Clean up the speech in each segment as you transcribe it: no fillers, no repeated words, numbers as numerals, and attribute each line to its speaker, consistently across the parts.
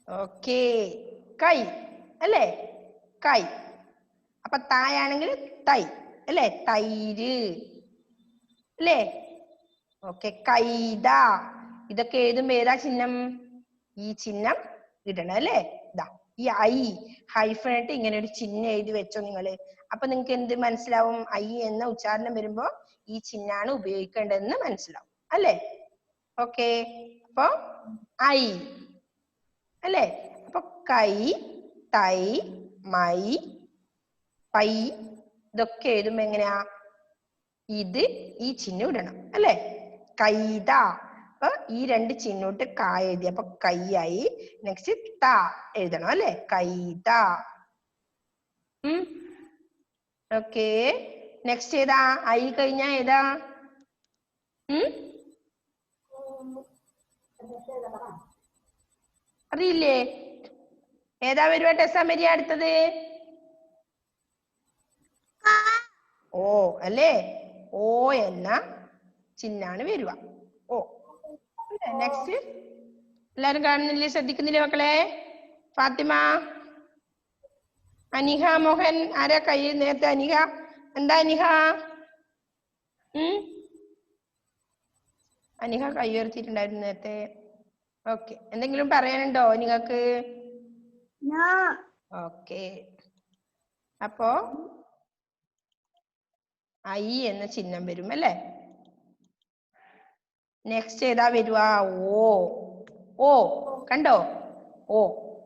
Speaker 1: Okay, കൈ അല്ലേ? കൈ. അപ്പൊ തായാണെങ്കിൽ തൈ അല്ലേ? തൈര് അല്ലേ? ഓക്കെ, കൈത. ഇതൊക്കെ എഴുതുമ്പോ ഏതാ ചിഹ്നം? ഈ ചിഹ്നം ഇടണം അല്ലേ? ഇതാ ഈ ഐ ഹൈഫനായിട്ട് ഇങ്ങനെ ഒരു ചിഹ്നം എഴുതി വെച്ചോ നിങ്ങള്. അപ്പൊ നിങ്ങക്ക് എന്ത് മനസ്സിലാവും? ഐ എന്ന ഉച്ചാരണം വരുമ്പോ ഈ ചിഹ്നാണ് ഉപയോഗിക്കേണ്ടതെന്ന് മനസ്സിലാവും അല്ലേ? ഓക്കെ, അപ്പൊ ഐ അല്ലേ? അപ്പൊ കൈ, തൈ, മൈ, പൈ ഇതൊക്കെ എഴുതുമ്പോ എങ്ങനെയാ? ഇത് ഈ ചിഹ്നം ഇടണം അല്ലേ? കൈത. അപ്പൊ ഈ രണ്ട് ചിഹ്നോട്ട് കാ എഴുതി, അപ്പൊ കൈയായി. നെക്സ്റ്റ് ത എഴുതണം അല്ലേ? കൈത. ഓക്കെ, നെക്സ്റ്റ് ഏതാ? ഐ കഴിഞ്ഞാ ഏതാ? അറിയില്ലേ? ഏതാ വരുവാ ടെസ്സാമരിയ അടുത്തത്? ഓ അല്ലേ? ഓ എന്ന ചിഹ്നാണ് വരുക. ഓ. നെക്സ്റ്റ് എല്ലാരും കാണുന്നില്ലേ? ശ്രദ്ധിക്കുന്നില്ലേ മക്കളെ? ഫാത്തിമ, അനിഹ, മോഹൻ ആരാ കൈ നേരത്തെ? അനിഹ എന്താ അനിഹ? അനിഹ കൈ ഉയർത്തിയിട്ടുണ്ടായിരുന്നു നേരത്തെ. ഓക്കെ, എന്തെങ്കിലും പറയാനുണ്ടോ നിങ്ങൾക്ക്? ഓക്കെ, അപ്പോ ഐ എന്ന ചിഹ്നം വരും അല്ലേ? നെക്സ്റ്റ് ഏതാ വരുവാ? ഓ. ഓ കണ്ടോ? ഓ.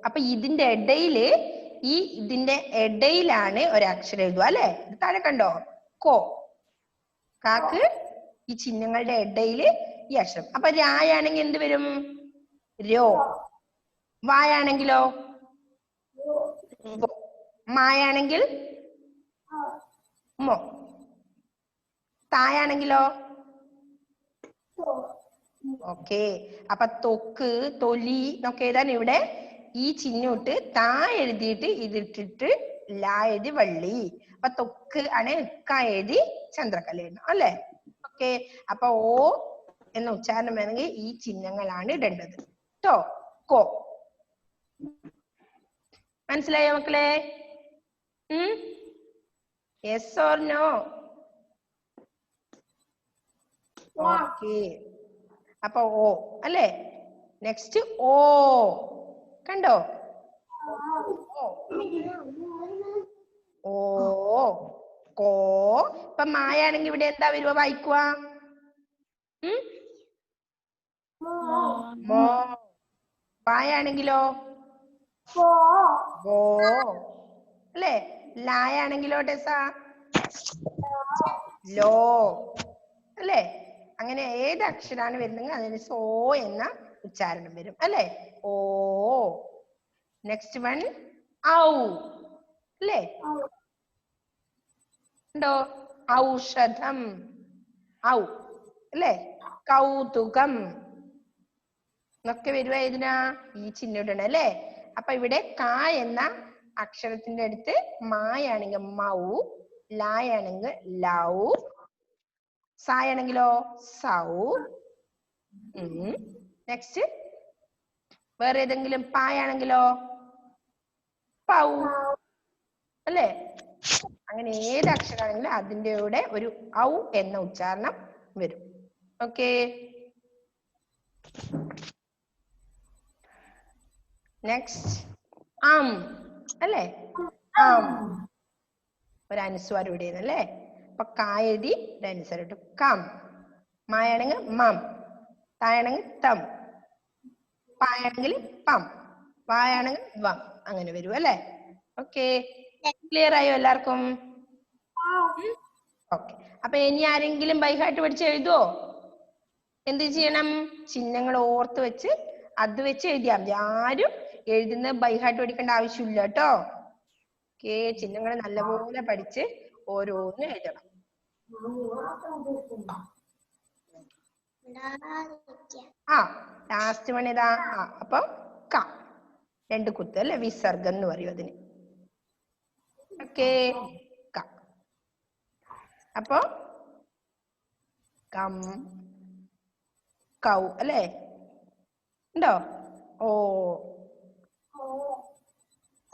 Speaker 1: അപ്പൊ ഇതിന്റെ ഇടയില് ഇതിന്റെ ഇടയിലാണ് ഒരക്ഷരം എഴുതുക അല്ലെ? താഴെ കണ്ടോ? കോ. കാക്ക് ഈ ചിഹ്നങ്ങളുടെ ഇടയില് ഈ അക്ഷരം. അപ്പൊ രായാണെങ്കിൽ എന്ത് വരും? രോ. വായാണെങ്കിലോ? മായാണെങ്കിൽ മോ. തായാണെങ്കിലോ? ഓക്കെ, അപ്പൊ തൊക്ക്, തൊലി എന്നൊക്കെ എഴുതാൻ ഇവിടെ ഈ ചിഹ്നോട്ട് താ എഴുതിയിട്ട് ഇതിട്ടിട്ട് ലാ എഴുതി വള്ളി. അപ്പൊ തൊക്ക് ആണ് ക എഴുതി ചന്ദ്രക്കല എഴുതണം അല്ലെ? ഓക്കെ, അപ്പൊ ഓ എന്ന ഉച്ചാരണം വേണമെങ്കിൽ ഈ ചിഹ്നങ്ങളാണ് ഇടേണ്ടത് കേട്ടോ. കോ. മനസ്സിലായോ മക്കളെ? Yes or no? ഓക്കെ, അപ്പൊ ഓ അല്ലേ? നെക്സ്റ്റ് ഓ. കണ്ടോ? ഓ. കോ. ഇപ്പൊ മായാണെങ്കിൽ ഇവിടെ എന്താ വരുക? വായിക്കുക. മോ. വായാണെങ്കിലോ? ഗോ അല്ലേ? ലായാണെങ്കിലോ ടെസ? ലോ അല്ലേ? അങ്ങനെ ഏത് അക്ഷരാണ് വരുന്നെങ്കിൽ അതിന് സോ എന്ന ഉച്ചാരണം വരും അല്ലേ? ഓ. നെക്സ്റ്റ് വൺ ഔ അല്ലേ? ഉണ്ടോ? ഔഷധം. ഔ അല്ലേ? കൗതുകം എന്നൊക്കെ വരുവാ ഇതിനാ ഈ ചിഹ്നം ഇടണം അല്ലേ? അപ്പൊ ഇവിടെ കാ എന്ന അക്ഷരത്തിന്റെ അടുത്ത് മായാണെങ്കിൽ മൗ, ലായാണെങ്കിൽ ലൗ, സായാണെങ്കിലോ സൗ. നെക്സ്റ്റ് വേറെ ഏതെങ്കിലും പായാണെങ്കിലോ പൗ അല്ലേ? അങ്ങനെ ഏത് അക്ഷരമാണെങ്കിലും അതിന്റെ കൂടെ ഒരു ഔ എന്ന ഉച്ചാരണം വരും. ഓക്കെ, നെക്സ്റ്റ് അല്ലേ? ഒരു അനുസ്വാരം ഇവിടെ അല്ലേ? അപ്പൊ കാ എഴുതി ഒരു അനുസ്വാരം ഇട്ടു. കം. മായാണെങ്കിൽ മം, തായാണെങ്കിൽ തം, പായാണെങ്കിൽ പം, വായാണെങ്കിൽ വം. അങ്ങനെ വരും അല്ലേ? ഓക്കെ, ക്ലിയർ ആയോ എല്ലാവർക്കും? ഓക്കെ, അപ്പൊ ഇനി ആരെങ്കിലും ബൈഹാർട്ട് പഠിച്ച് എഴുതുവോ? എന്ത് ചെയ്യണം? ചിഹ്നങ്ങൾ ഓർത്ത് വെച്ച് അത് വെച്ച് എഴുതിയാൽ മതി. ആരും എഴുതുന്നത് ബൈഹാർട്ട് പഠിക്കേണ്ട ആവശ്യമില്ല കേട്ടോ. ഓക്കെ, ചിഹ്നങ്ങൾ നല്ലപോലെ പഠിച്ച് ഓരോന്ന് എഴുതണം. ലാസ്റ്റ് വൺ ഏതാ? അപ്പൊ ക. രണ്ട് കുത്ത് അല്ലെ? വിസർഗം എന്ന് പറയും അതിന്. ഓക്കെ, ക. അപ്പൊ കം, കൗ അല്ലേ? ഉണ്ടോ? ഓ.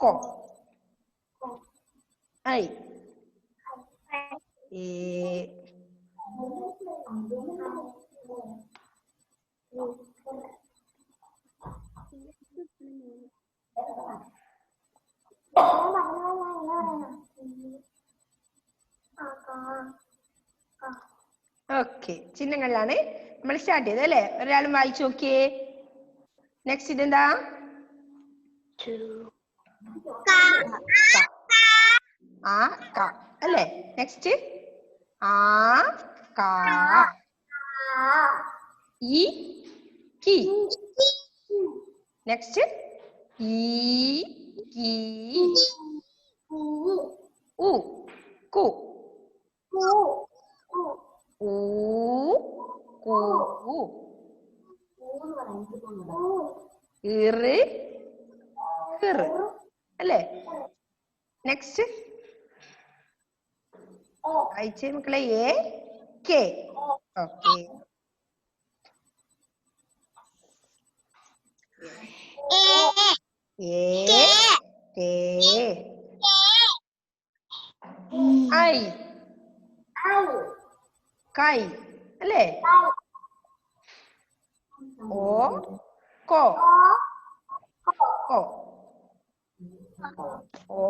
Speaker 1: കൊ ഐ ഏ ഓക്കെ ചിഹ്നങ്ങളിലാണ് നമ്മൾ സ്റ്റാർട്ട് ചെയ്തത് അല്ലേ? ഒരാളും വായിച്ചു നോക്കിയേ. നെക്സ്റ്റ് ഇതെന്താ? ആ ക അല്ലേ? നെക്സ്റ്റ് ആ കാ ഈ കി. നെക്സ്റ്റ് ഈ കി ഉ കു ഊ കൂ ഇറ് ഹിറ് അല്ലേ? നെക്സ്റ്റ് വായിച്ചേ മക്കളെ. A K. Okay. A K I കൈ അല്ലേ? ഓ കോ കോ ഓ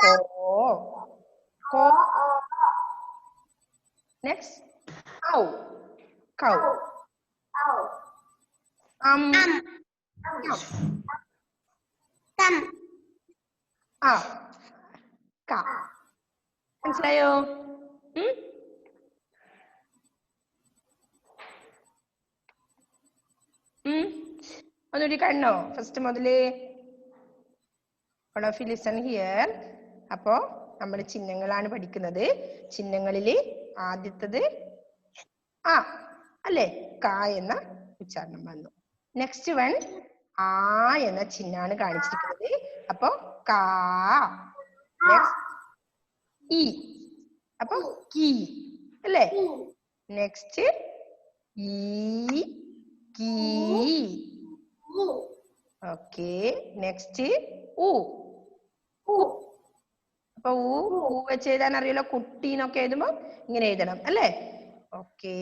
Speaker 1: കോ കോ. നെക്സ്റ്റ് ഔ കൗ. ആ ക. മനസ്സിലായോ? ഒന്നുകൂടി കണ്ണോ ഫസ്റ്റ് മുതല്. Listen here. അപ്പോ നമ്മൾ ചിഹ്നങ്ങളാണ് പഠിക്കുന്നത്. ചിഹ്നങ്ങളില് ആദ്യത്തത് ആ അല്ലേ? ക എന്ന ഉച്ചാരണം വന്നു. നെക്സ്റ്റ് വൺ ആ എന്ന ചിഹ്നമാണ് കാണിച്ചിരിക്കുന്നത്. അപ്പോ കാ. Next E. അപ്പൊ കി അല്ലേ? നെക്സ്റ്റ് ഈ കീ. ഓക്കെ. നെക്സ്റ്റ് ഉ. അപ്പൊ ഊ വെച്ച് എഴുതാൻ അറിയാലോ. കുട്ടീന്നൊക്കെ എഴുതുമ്പോ ഇങ്ങനെ എഴുതണം അല്ലേ? ഓക്കെ.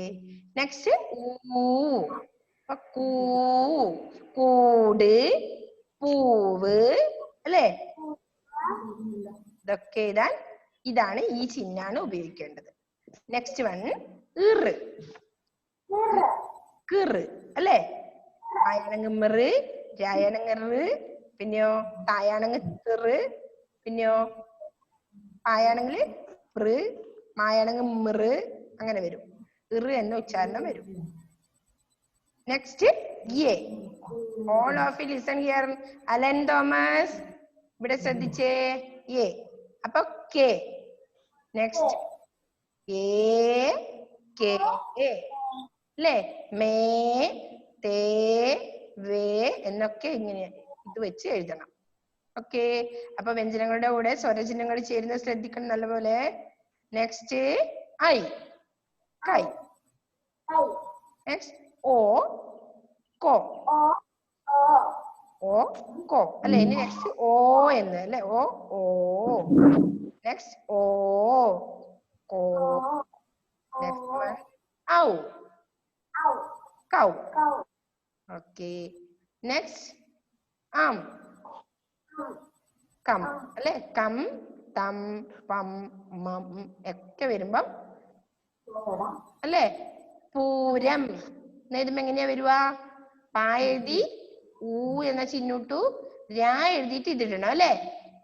Speaker 1: നെക്സ്റ്റ് ഊ. കൂ കൂട് പൂവ് അല്ലേ? ഇതൊക്കെ എഴുതാൻ ഇതാണ് ഈ ചിഹ്നാണ് ഉപയോഗിക്കേണ്ടത്. നെക്സ്റ്റ് വൺ ഇറ് കിറ് അല്ലേ? ആയാണെങ്കിൽ മിറ്, രായാണെങ്കിൽ പിന്നെയോ തായാണെങ്കിൽ തിറ്, പിന്നെയോ പായാണെങ്കിൽ പ്ര്, മായാണെങ്കിൽ മിറ്, അങ്ങനെ വരും. ഇറ് എന്ന ഉച്ചാരണം വരും. Next A. All of you listen here. Alan Thomas ഇവിടെ ശ്രദ്ധിച്ചേ. എ. അപ്പൊ കെ. നെക്സ്റ്റ് എ കെ അല്ലേ? മേ തേ വേ എന്നൊക്കെ ഇങ്ങനെ ഇത് വെച്ച് എഴുതണം. ഓക്കെ. അപ്പൊ വ്യഞ്ജനങ്ങളുടെ കൂടെ സ്വരചിഹ്നങ്ങൾ ചേരുന്നത് ശ്രദ്ധിക്കണം നല്ലപോലെ. നെക്സ്റ്റ് ഐ കൈ. നെക്സ്റ്റ് ഓ കോ. ഓ കോ അല്ലെ? ഇനി നെക്സ്റ്റ് ഓ എന്ന് അല്ലെ? ഓ ഓ. നെക്സ്റ്റ് ഓ കോ. നെക്സ്റ്റ് വൺ ഔ കൗ. ഓക്കെ. നെക്സ്റ്റ് കം അല്ലെ? കം തം പം മം ഒക്കെ വരുമ്പം അല്ലേ? പൂരം എഴുതുമ്പോ എങ്ങനെയാ വരുവാ? പാ എഴുതി ഊ എന്ന ചിഹ്നിട്ടു, രാ എഴുതിയിട്ട് ഇതിടണം അല്ലേ?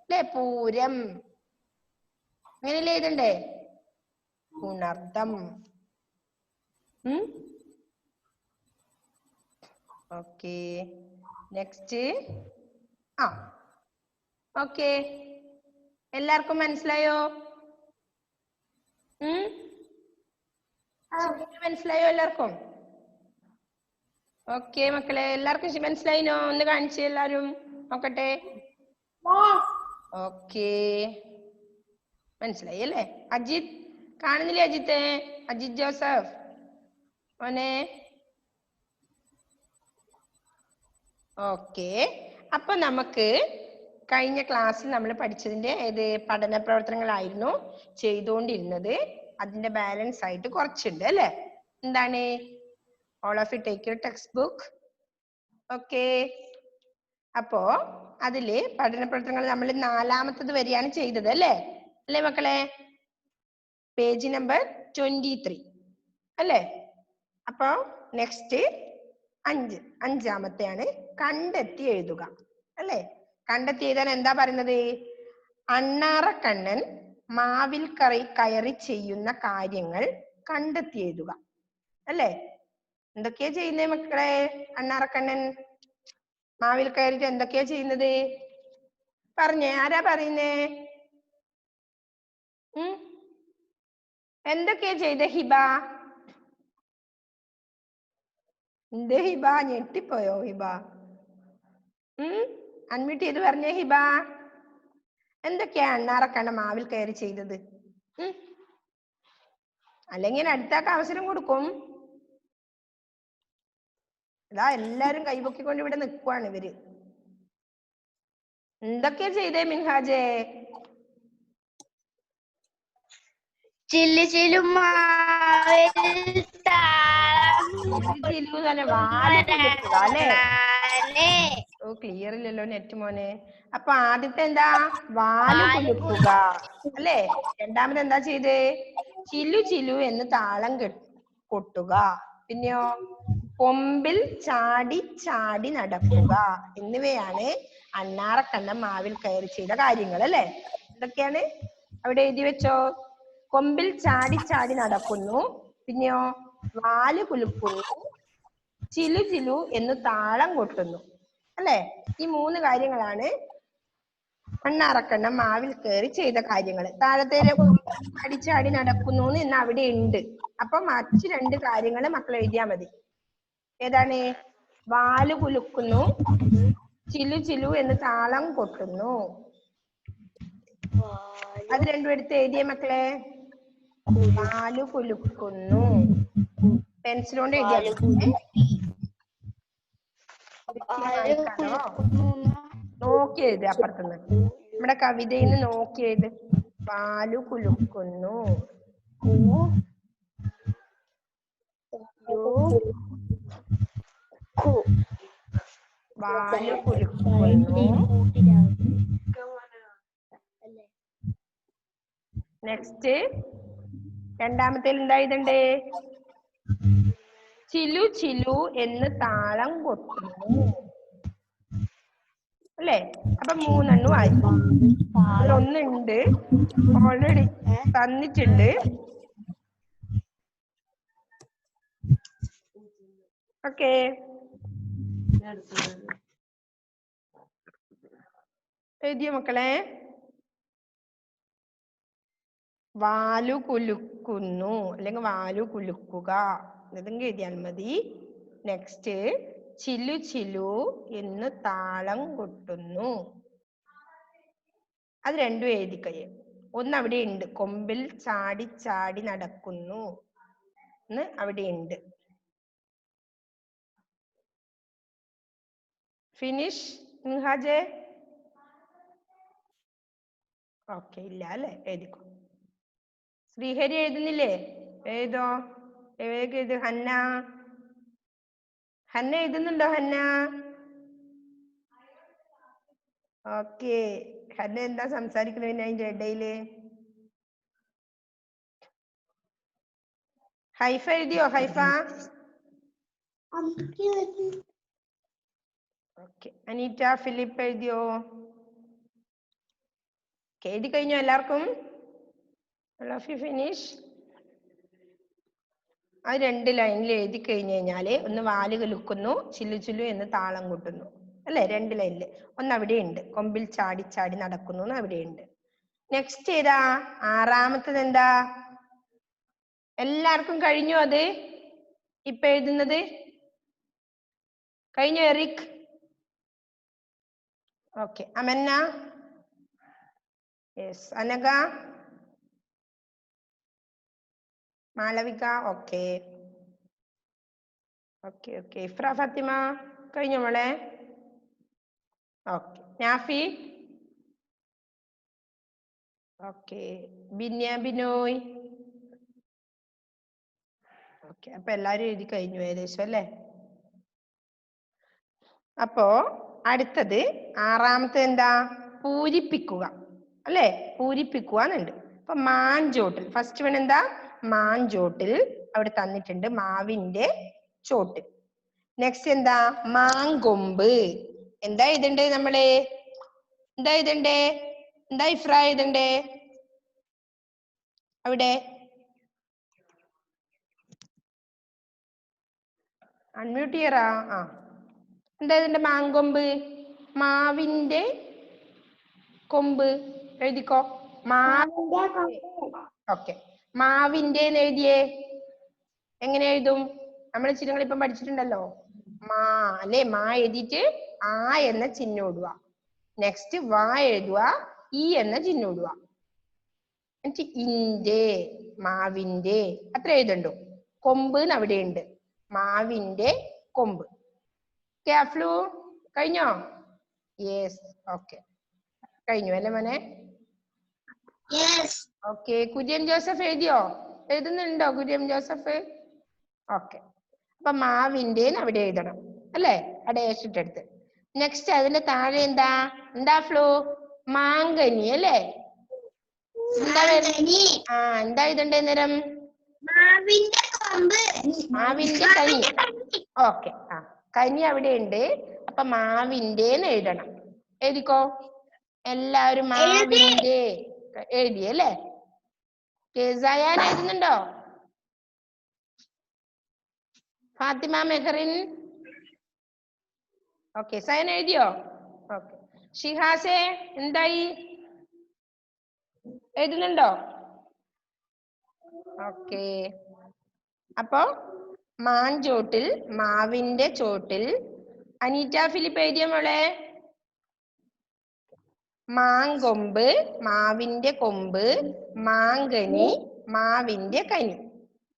Speaker 1: അല്ലേ? പൂരം. അങ്ങനെയല്ലേ എഴുതണ്ടേ? ഉണർത്തം. ഓക്കെ. നെക്സ്റ്റ് ആ ഓക്കെ. എല്ലാവർക്കും മനസ്സിലായോ? മനസ്സിലായോ എല്ലാവർക്കും? ഓക്കെ മക്കളെ, എല്ലാവർക്കും മനസ്സിലായിനോ? ഒന്ന് കാണിച്ചു എല്ലാരും നോക്കട്ടെ. ഓക്കെ, മനസ്സിലായി അല്ലേ? അജിത് കാണുന്നില്ലേ? അജിത്തെ, അജിത് ജോസഫ് മോനെ. ഓക്കെ. അപ്പൊ നമുക്ക് കഴിഞ്ഞ ക്ലാസ്സിൽ നമ്മൾ പഠിച്ചതിന്റെ ഏത് പഠന പ്രവർത്തനങ്ങളായിരുന്നു ചെയ്തുകൊണ്ടിരുന്നത്. അതിന്റെ ബാലൻസ് ആയിട്ട് കുറച്ചുണ്ട് അല്ലേ? എന്താണ്? All of you take your text book. Okay, അപ്പോ അതില് പഠന പ്രവർത്തനങ്ങൾ നമ്മൾ 4-ാമത്തത് വരെയാണ് ചെയ്തത് അല്ലേ? അല്ലേ മക്കളെ? പേജ് നമ്പർ 23 അല്ലേ? അപ്പൊ നെക്സ്റ്റ് 5-ാമത്തെയാണ് കണ്ടെത്തി എഴുതുക അല്ലേ? കണ്ടെത്തി എഴുതാൻ എന്താ പറയുന്നത്? അണ്ണാറക്കണ്ണൻ മാവിൽ കയറി ചെയ്യുന്ന കാര്യങ്ങൾ കണ്ടെത്തി എഴുതുക അല്ലേ? എന്തൊക്കെയാ ചെയ്യുന്നേ മക്കളെ? അണ്ണാറക്കണ്ണൻ മാവിൽ കയറിയിട്ട് എന്തൊക്കെയാ ചെയ്യുന്നത്? പറഞ്ഞേ, ആരാ പറയുന്നേ? എന്തൊക്കെയാ ചെയ്ത ഹിബ? എന്തേ ഹിബ, ഞെട്ടിപ്പോയോ ഹിബ? അൺമ്യൂട്ട് ചെയ്ത് പറഞ്ഞേ ഹിബ. എന്തൊക്കെയാ അണ്ണാറക്കണ്ണൻ മാവിൽ കയറി ചെയ്തത്? അല്ലെങ്കിൽ അടുത്താക്ക് അവസരം കൊടുക്കും. അതാ എല്ലാരും കൈപൊക്കിക്കൊണ്ട് ഇവിടെ നിൽക്കുവാണ് ഇവര്. എന്തൊക്കെയാ ചെയ്തേ മിൻഹാജേ?
Speaker 2: ചില്ലു ചില്ലു
Speaker 1: ക്ലിയർ ഇല്ലല്ലോ നെറ്റ് മോനെ. അപ്പൊ ആദ്യത്തെ എന്താ? വാല് കുലുക്കുക അല്ലേ? രണ്ടാമത് എന്താ ചെയ്തേ? ചിലു ചിലു എന്ന് താളം കൊട്ടുക. പിന്നെയോ കൊമ്പിൽ ചാടി ചാടി നടക്കുക എന്നിവയാണ് അണ്ണാറക്കണ്ണൻ മാവിൽ കയറി ചെയ്ത കാര്യങ്ങൾ അല്ലേ? എന്തൊക്കെയാണ് അവിടെ എഴുതി വെച്ചോ? കൊമ്പിൽ ചാടി ചാടി നടക്കുന്നു, പിന്നെയോ വാല് കുലുക്കുന്നു, ചിലു ചിലു എന്ന് താളം കൊട്ടുന്നു അല്ലേ? ഈ 3 കാര്യങ്ങളാണ് അണ്ണാറക്കണ്ണൻ മാവിൽ കയറി ചെയ്ത കാര്യങ്ങൾ. താഴത്തെ ചാടി ചാടി നടക്കുന്നു എന്ന് അവിടെ ഉണ്ട്. അപ്പൊ മറ്റു 2 കാര്യങ്ങൾ മക്കൾ എഴുതിയാ മതി. ഏതാണ്? വാല് കുലുക്കുന്നു, ചിലു ചിലു എന്ന് താളം കൊട്ടുന്നു. അത് രണ്ടും എടുത്ത് എഴുതിയ മക്കളെ. വാല് കുലുക്കുന്നു. പെൻസിൽ കൊണ്ട് എഴുതിയാ നോക്കി എഴുതി. അപ്പുറത്തുനിന്ന് നമ്മുടെ കവിതയിൽ നിന്ന് നോക്കി എഴുത്. വാലു കുലുക്കുന്നു. വാലു കുലുക്കുന്നു. നെക്സ്റ്റ് രണ്ടാമത്തേൽ എന്താ എഴുതണ്ടേ? ചിലു ചിലു എന്ന് താളം കൊട്ടുന്നു അല്ലേ? അപ്പൊ 3 ആയി. അതിലൊന്നുണ്ട്, ഓൾറെഡി തന്നിട്ടുണ്ട്. ഓക്കെ, എഴുതിയോ മക്കളെ? വാലു കുലുക്കുന്നു അല്ലെങ്കിൽ വാലു കുലുക്കുക ഇതെങ്കിലും എഴുതിയാൽ മതി. നെക്സ്റ്റ് ചിലു ചിലു എന്ന് താളം കൊട്ടുന്നു. അത് രണ്ടും എഴുതി കഴിയും. ഒന്ന് അവിടെ ഉണ്ട്, കൊമ്പിൽ ചാടി ചാടി നടക്കുന്നു എന്ന് അവിടെ ഉണ്ട്. ഫിനിഷ് മിൻഹാജേ? ഓക്കെ, ഇല്ല അല്ലെ? എഴുതിക്കോ. ശ്രീഹരി എഴുതുന്നില്ലേ? എഴുതോ, വേഗം എഴുത്. ഹന്ന എഴുതുന്നുണ്ടോ? ഹന്ന ഓക്കെ. ഹന്ന എന്താ സംസാരിക്കുന്നത് പിന്നെ അതിന്റെ ഇടയില്? ഹൈഫ എഴുതിയോ? Haifa okay. അനീറ്റ ഫിലിപ്പ് എഴുതിയോ? എഴുതി കഴിഞ്ഞോ എല്ലാവർക്കും? ഫിനിഷ്. അത് 2 ലൈനിൽ എഴുതി കഴിഞ്ഞു കഴിഞ്ഞാല് ഒന്ന് വാല് കുലുക്കുന്നു, ചില്ലു ചില്ലു എന്ന് താളം കൊട്ടുന്നു അല്ലെ? 2 ലൈനില്. ഒന്ന് അവിടെ ഉണ്ട്, കൊമ്പിൽ ചാടി ചാടി നടക്കുന്നു എന്ന് അവിടെ ഉണ്ട്. നെക്സ്റ്റ് ഏതാ? 6-ാമത്തത് എന്താ? എല്ലാവർക്കും കഴിഞ്ഞു അത് ഇപ്പൊ എഴുതുന്നത്? കഴിഞ്ഞു Eric? Okay. Amanna? Yes. Anagha? Malavika? Okay okay okay. Ifra Fathima കഴിഞ്ഞോ മോളെ? Okay. Nafi? Okay. Binoy. Okay, അപ്പൊ എല്ലാരും എഴുതി കഴിഞ്ഞു ഏകദേശം അല്ലേ? അപ്പോ അടുത്തത് ആറാമത്തെ എന്താ? പൂരിപ്പിക്കുക അല്ലേ? പൂരിപ്പിക്കുക എന്നുണ്ട്. അപ്പൊ മാഞ്ചോട്ടിൽ ഫസ്റ്റ് വൺ എന്താ? മാഞ്ചോട്ടിൽ അവിടെ തന്നിട്ടുണ്ട് മാവിന്റെ ചോട്ട്. നെക്സ്റ്റ് എന്താ? മാങ്കൊമ്പ്. എന്താ എഴുതണ്ടേ നമ്മള്? എന്താ എഴുതണ്ടേ? എന്താ ഇഫ്ര എഴുതണ്ടേ അവിടെ? അൺമ്യൂട്ട് ചെയ്യറാ. ആ, എന്താ എഴുതണ്ടേ? മാങ്കൊമ്പ്. മാവിന്റെ കൊമ്പ് എഴുതിക്കോ. ഓക്കെ. മാവിന്റെ എഴുതിയേ എങ്ങനെ എഴുതും? നമ്മൾ ചിഹ്നങ്ങൾ ഇപ്പം പഠിച്ചിട്ടുണ്ടല്ലോ. മാ അല്ലെ? മാ എഴുതിയിട്ട് ആ എന്ന ചിഹ്നം ഇടുക. നെക്സ്റ്റ് വാ എഴുതുക, ഈ എന്ന ചിഹ്നം ഇടുക. എന്നിട്ട് ഇന്റെ, മാവിന്റെ അത്ര എഴുതണ്ടോ. കൊമ്പ് അവിടെ ഉണ്ട്, മാവിന്റെ കൊമ്പ്. ഫ്ലൂ കഴിഞ്ഞോ? യെസ്. ഓക്കെ, കഴിഞ്ഞു അല്ലേ മോനെ? ഓക്കെ. കുര്യൻ ജോസഫ് എഴുതിയോ? എഴുതുന്നുണ്ടോ കുര്യൻ ജോസഫ്? ഓക്കെ. അപ്പൊ മാവിന്റെ അവിടെ എഴുതണം അല്ലേ? അടയാച്ചിട്ടെടുത്ത്. നെക്സ്റ്റ് അതിന്റെ താഴെ എന്താ? എന്താ ഫ്ലൂ? മാങ്കനി അല്ലേ? ആ, എന്താ എഴുതണ്ടേ നേരം? മാവിന്റെ കനി. ഓക്കെ. ആ, കനി അവിടെ ഉണ്ട്. അപ്പൊ മാവിന്റെ എഴുതണം. എഴുതിക്കോ. എല്ലാവരും മാവിന്റെ എഴുതി അല്ലേ? സയാൻ എഴുതുന്നുണ്ടോ? ഫാത്തിമ മെഹറിൻ. ഓക്കെ, സയൻ എഴുതിയോ? ഓക്കെ. ഷിഹാസെ എന്തായി? എഴുതുന്നുണ്ടോ? ഓക്കെ. അപ്പൊ മാഞ്ചോട്ടിൽ, മാവിന്റെ ചോട്ടിൽ. അനീറ്റ ഫിലിപ്പ് എഴുതിയ മോളെ? മാങ്കൊമ്പ്, മാവിന്റെ കൊമ്പ്. മാങ്കനി, മാവിന്റെ കനി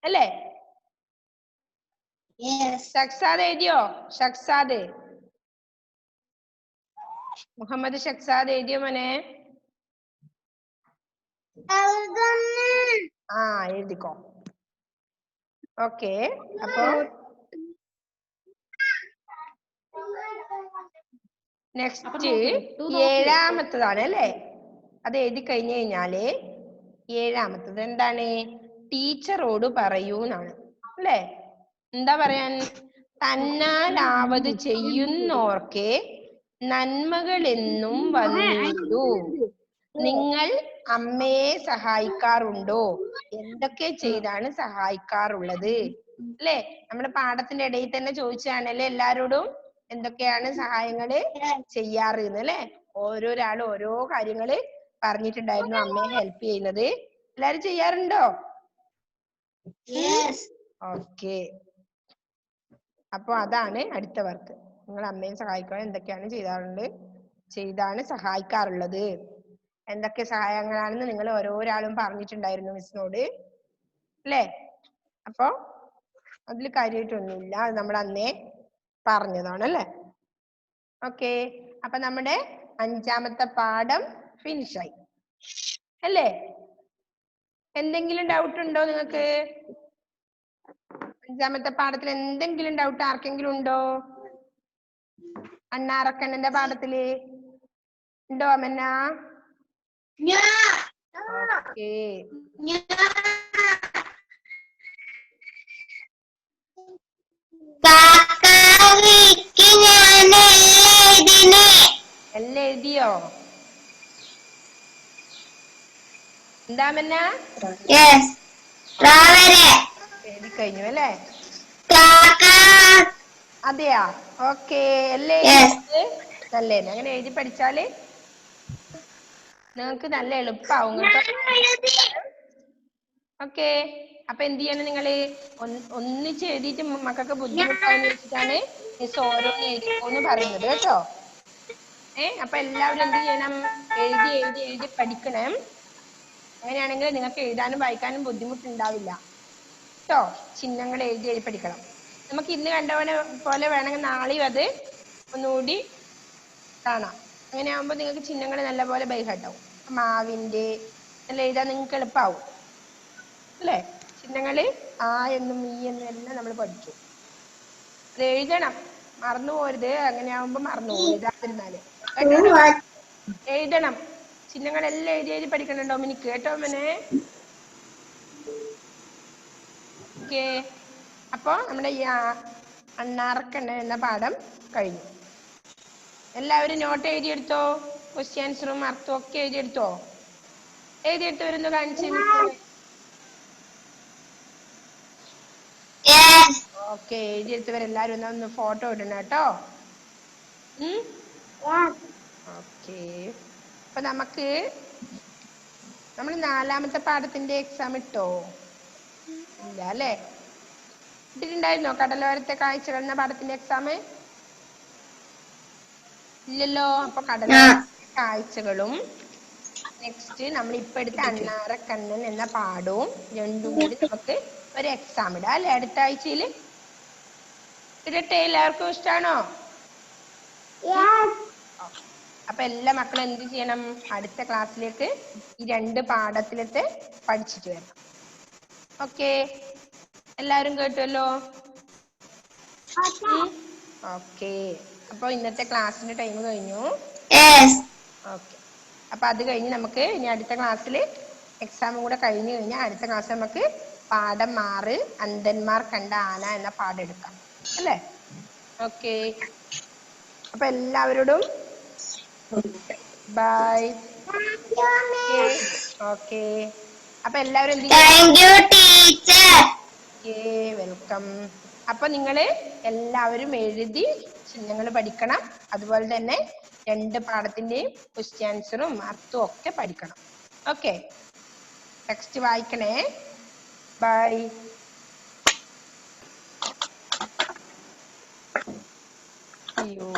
Speaker 1: അല്ലേ? ഷക്സാദ് എഴുതിയോ? ഷക്സാദ്, മുഹമ്മദ് ഷക്സാദ് എഴുതിയോ മോനെ? ആ, എഴുതിക്കോ. ഓക്കെ. അപ്പൊ നെക്സ്റ്റ് ഏഴാമത്തതാണ് അല്ലേ? അത് എഴുതി കഴിഞ്ഞു കഴിഞ്ഞാല് ഏഴാമത്തത് എന്താണ്? ടീച്ചറോട് പറയൂ എന്നാണ് അല്ലേ? എന്താ പറയാൻ? തന്നാലാവത് ചെയ്യുന്നോർക്കെ നന്മകൾ എന്നും വന്നിടൂ. നിങ്ങൾ അമ്മയെ സഹായിക്കാറുണ്ടോ? എന്തൊക്കെ ചെയ്താണ് സഹായിക്കാറുള്ളത് അല്ലേ? നമ്മുടെ പാഠത്തിന്റെ ഇടയിൽ തന്നെ ചോദിച്ചാണല്ലേ എല്ലാരോടും എന്തൊക്കെയാണ് സഹായങ്ങള് ചെയ്യാറ് അല്ലേ? ഓരോരാളും ഓരോ കാര്യങ്ങള് പറഞ്ഞിട്ടുണ്ടായിരുന്നു അമ്മയെ ഹെൽപ്പ് ചെയ്യുന്നത്. എല്ലാരും ചെയ്യാറുണ്ടോ? ഓക്കെ. അപ്പൊ അതാണ് അടുത്ത വർക്ക്. നിങ്ങൾ അമ്മയെ സഹായിക്കാൻ എന്തൊക്കെയാണ് ചെയ്താണ് സഹായിക്കാറുള്ളത്, എന്തൊക്കെ സഹായങ്ങളാണെന്ന് നിങ്ങൾ ഓരോരാളും പറഞ്ഞിട്ടുണ്ടായിരുന്നു മിസ്സിനോട് അല്ലേ? അപ്പൊ അതിൽ കാര്യമായിട്ടൊന്നുമില്ല, അത് നമ്മൾ അന്നേ പറഞ്ഞതാണല്ലേ? ഓക്കെ. അപ്പൊ നമ്മുടെ അഞ്ചാമത്തെ പാഠം ഫിനിഷായി അല്ലേ? എന്തെങ്കിലും ഡൗട്ട് ഉണ്ടോ നിങ്ങൾക്ക്? അഞ്ചാമത്തെ പാഠത്തിൽ എന്തെങ്കിലും ഡൗട്ട് ആർക്കെങ്കിലും ഉണ്ടോ? അണ്ണാറക്കണ്ണന്റെ പാഠത്തില് ഉണ്ടോ അമന്ന? ഓക്കെ. എല്ലാം എഴുതിയോ? എന്താ അമന്ന? എഴുതി കഴിഞ്ഞു അല്ലേ? അതെയാ? ഓക്കെ. എല്ലാം നല്ലേ. അങ്ങനെ എഴുതി പഠിച്ചാല് നിങ്ങൾക്ക് നല്ല എളുപ്പാവും കേട്ടോ. ഓക്കെ. അപ്പൊ എന്ത് ചെയ്യണം? നിങ്ങള് ഒന്നിച്ച് എഴുതിയിട്ട് മക്കൾക്ക് ബുദ്ധിമുട്ടാവുന്ന വെച്ചിട്ടാണ് മിസ് ഓരോന്ന് എഴുതിക്കോന്ന് പറയുന്നത് കേട്ടോ. അപ്പൊ എല്ലാവരും എന്ത് ചെയ്യണം? എഴുതി എഴുതി എഴുതി പഠിക്കണം. അങ്ങനെയാണെങ്കിൽ നിങ്ങൾക്ക് എഴുതാനും വായിക്കാനും ബുദ്ധിമുട്ടുണ്ടാവില്ല കേട്ടോ. ചിഹ്നങ്ങൾ എഴുതി എഴുതി പഠിക്കണം. നമുക്ക് ഇന്ന് പോലെ വേണമെങ്കിൽ നാളെയും അത് ഒന്നുകൂടി കാണാം. അങ്ങനെ ആകുമ്പോൾ നിങ്ങൾക്ക് ചിഹ്നങ്ങൾ നല്ലപോലെ ബൈഹാട്ടാവും. മാവിന്റെ, അല്ലെ എഴുതാൻ നിങ്ങൾക്ക് എളുപ്പമാവും അല്ലേ? ചിഹ്നങ്ങള് ആ എന്നും ഈ എന്നും എല്ലാം നമ്മൾ പഠിച്ചു. അത് എഴുതണം, മറന്നു പോരുത്. അങ്ങനെ ആവുമ്പോ മറന്നു പോകും എഴുതാതിരുന്നാല്. കേട്ടോ? എഴുതണം, ചിഹ്നങ്ങളെല്ലാം എഴുതി പഠിക്കണുണ്ടോ മിനിക്ക്? കേട്ടോ മോനെ? ഓക്കേ. അപ്പൊ നമ്മുടെ ഈ അണ്ണാറക്കണ്ണൻ എന്ന പാഠം കഴിഞ്ഞു. എല്ലാവരും നോട്ട് എഴുതിയെടുത്തോ? ക്വസ്റ്റ്യൻസും അർത്ഥവും ഒക്കെ എഴുതിയെടുത്തോ? എഴുതിയെടുത്തവരൊന്ന് കാണിച്ചു എനിക്ക്. ഓക്കെ, എഴുതിയെടുത്തവരെല്ലാരും ഒന്ന് ഫോട്ടോ ഇടണം കേട്ടോ. ഓക്കെ. അപ്പൊ നമ്മൾ 4ാമത്തെ പാഠത്തിന്റെ എക്സാം ഇട്ടോ? ഇല്ല അല്ലേ? ഇട്ടിട്ടുണ്ടായിരുന്നോ കടലോരത്തെ കാഴ്ചകൾ എന്ന പാഠത്തിന്റെ എക്സാം? ഇല്ലല്ലോ. അപ്പൊ കടലോരത്തെ കാഴ്ചകളും നെക്സ്റ്റ് നമ്മൾ ഇപ്പൊ എടുത്ത അണ്ണാറക്കണ്ണൻ എന്ന പാഠവും രണ്ടും കൂടി നമുക്ക് ഒരു എക്സാം ഇടാം അല്ലെ? അടുത്ത ആഴ്ചയില് ഇടട്ടെ? എല്ലാവർക്കും ഇഷ്ടാണോ? അപ്പൊ എല്ലാ മക്കളും എന്ത് ചെയ്യണം? അടുത്ത ക്ലാസ്സിലേക്ക് ഈ 2 പാഠത്തിലത്തെ പഠിച്ചിട്ട് വരണം. ഓക്കെ, എല്ലാരും കേട്ടുവല്ലോ? ഓക്കെ. അപ്പൊ ഇന്നത്തെ ക്ലാസ്സിന്റെ ടൈം കഴിഞ്ഞു. ഓക്കെ. അപ്പൊ അത് കഴിഞ്ഞ് നമുക്ക് ഇനി അടുത്ത ക്ലാസ്സിൽ എക്സാം കൂടെ കഴിഞ്ഞു കഴിഞ്ഞാൽ അടുത്ത ക്ലാസ് നമുക്ക് പാഠം 6 അന്ധന്മാർ കണ്ട ആന എന്ന പാഠം എടുക്കാം അല്ലേ? ഓക്കെ. അപ്പൊ എല്ലാവരോടും ബൈ. ഓക്കെ. അപ്പൊ എല്ലാവരും വെൽക്കം. അപ്പൊ നിങ്ങള് എല്ലാവരും എഴുതി ചിഹ്നങ്ങൾ പഠിക്കണം. അതുപോലെ തന്നെ 2 പാഠത്തിന്റെയും ക്വസ്റ്റ്യൻ ആൻസറും അർത്ഥവും ഒക്കെ പഠിക്കണം. ഓക്കെ, ടെക്സ്റ്റ് വായിക്കണേ. ബൈ. അയ്യോ.